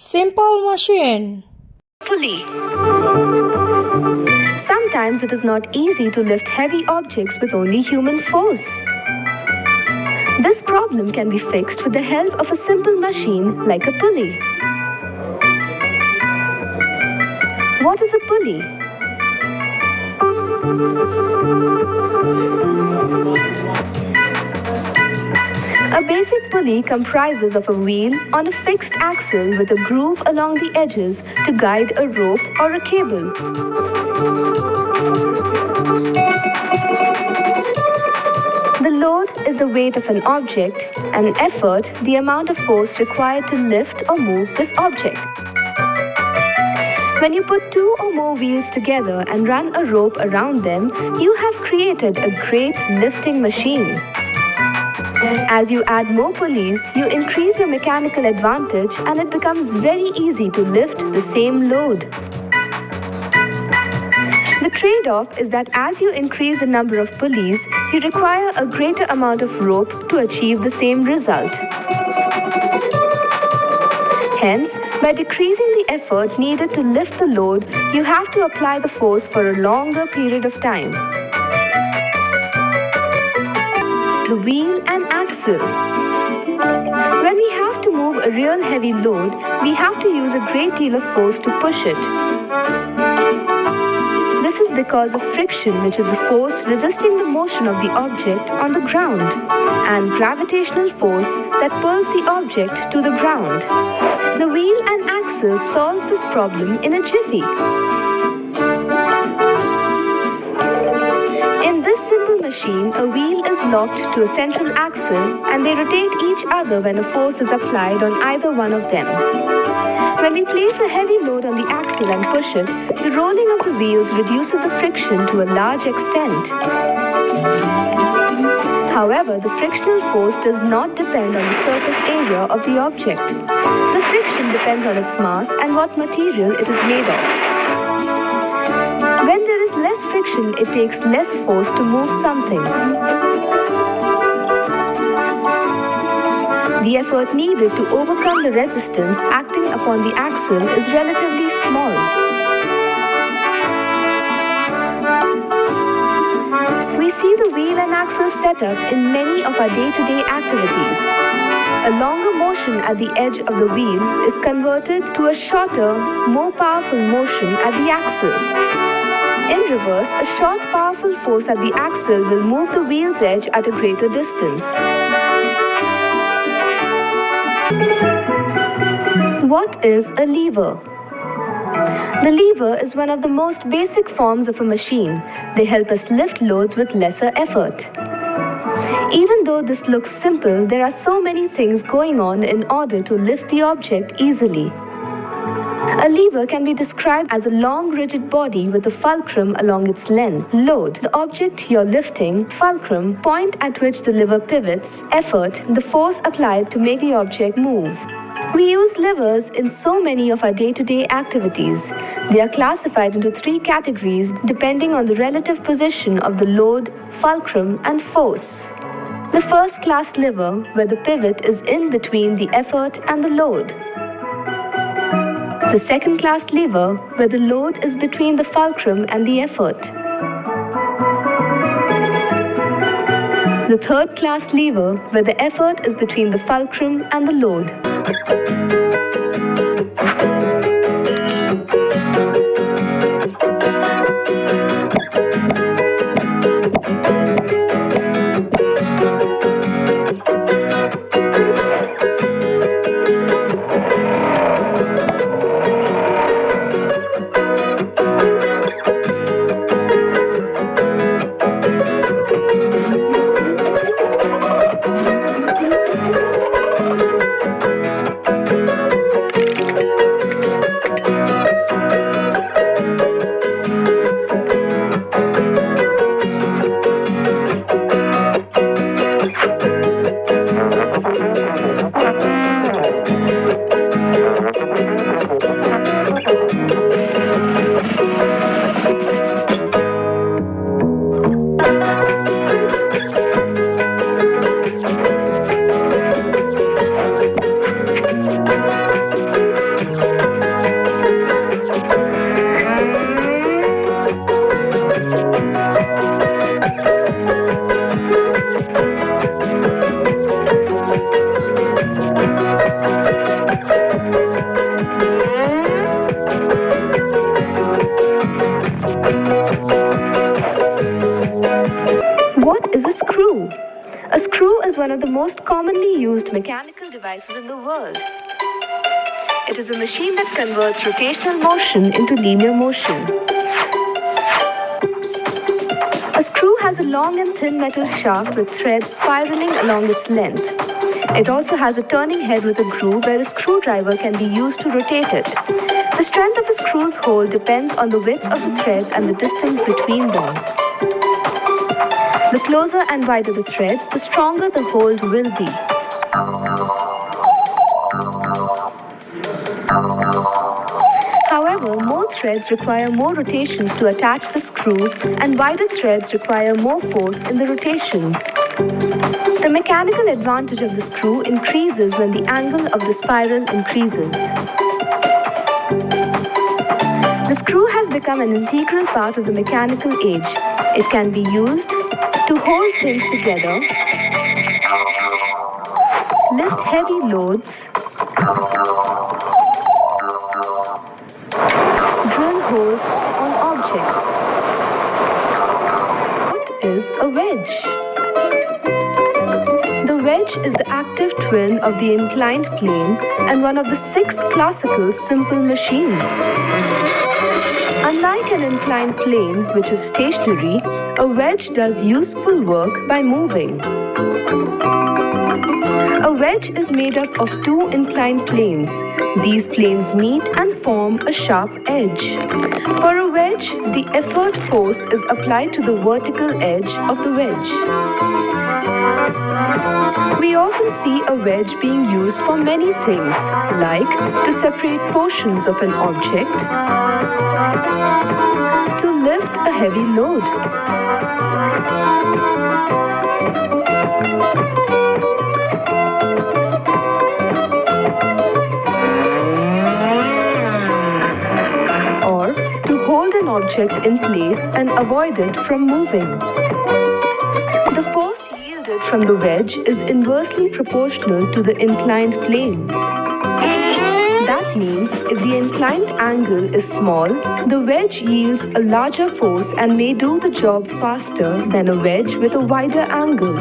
Simple machine. Pulley. Sometimes it is not easy to lift heavy objects with only human force. This problem can be fixed with the help of a simple machine like a pulley. What is a pulley? A basic pulley comprises of a wheel on a fixed axle with a groove along the edges to guide a rope or a cable. The load is the weight of an object, and effort the amount of force required to lift or move this object. When you put two or more wheels together and run a rope around them, you have created a great lifting machine. As you add more pulleys, you increase your mechanical advantage and it becomes very easy to lift the same load. The trade-off is that as you increase the number of pulleys, you require a greater amount of rope to achieve the same result. Hence, by decreasing the effort needed to lift the load, you have to apply the force for a longer period of time. The wheel and axle. When we have to move a real heavy load, we have to use a great deal of force to push it. This is because of friction, which is a force resisting the motion of the object on the ground, and gravitational force that pulls the object to the ground. The wheel and axle solves this problem in a jiffy. In this simple machine, a wheel is locked to a central axle and they rotate each other when a force is applied on either one of them. When we place a heavy load on the axle and push it, the rolling of the wheels reduces the friction to a large extent. However, the frictional force does not depend on the surface area of the object. The friction depends on its mass and what material it is made of. When there is less friction, it takes less force to move something. The effort needed to overcome the resistance acting upon the axle is relatively small. We see the wheel and axle setup in many of our day-to-day activities. A longer motion at the edge of the wheel is converted to a shorter, more powerful motion at the axle. In reverse, a short, powerful force at the axle will move the wheel's edge at a greater distance. What is a lever? The lever is one of the most basic forms of a machine. They help us lift loads with lesser effort. Even though this looks simple, there are so many things going on in order to lift the object easily. A lever can be described as a long, rigid body with a fulcrum along its length. Load, the object you're lifting, fulcrum, point at which the lever pivots, effort, the force applied to make the object move. We use levers in so many of our day-to-day activities. They are classified into three categories depending on the relative position of the load, fulcrum, and force. The first-class lever, where the pivot is in between the effort and the load. The second-class lever, where the load is between the fulcrum and the effort. The third-class lever, where the effort is between the fulcrum and the load. one of the most commonly used mechanical devices in the world. It is a machine that converts rotational motion into linear motion. A screw has a long and thin metal shaft with threads spiraling along its length. It also has a turning head with a groove where a screwdriver can be used to rotate it. The strength of a screw's hole depends on the width of the threads and the distance between them. The closer and wider the threads, the stronger the hold will be. However, more threads require more rotations to attach the screw, and wider threads require more force in the rotations. The mechanical advantage of the screw increases when the angle of the spiral increases. The screw has become an integral part of the mechanical age. It can be used to hold things together, lift heavy loads, drill holes on objects. What is a wedge? The wedge is the active twin of the inclined plane and one of the 6 classical simple machines. Unlike an inclined plane, which is stationary, a wedge does useful work by moving. A wedge is made up of 2 inclined planes. These planes meet and form a sharp edge. For a wedge, the effort force is applied to the vertical edge of the wedge. We often see a wedge being used for many things, like to separate portions of an object, to lift a heavy load, or to hold an object in place and avoid it from moving. The force yielded from the wedge is inversely proportional to the inclined plane. That means if the inclined angle is small, the wedge yields a larger force and may do the job faster than a wedge with a wider angle.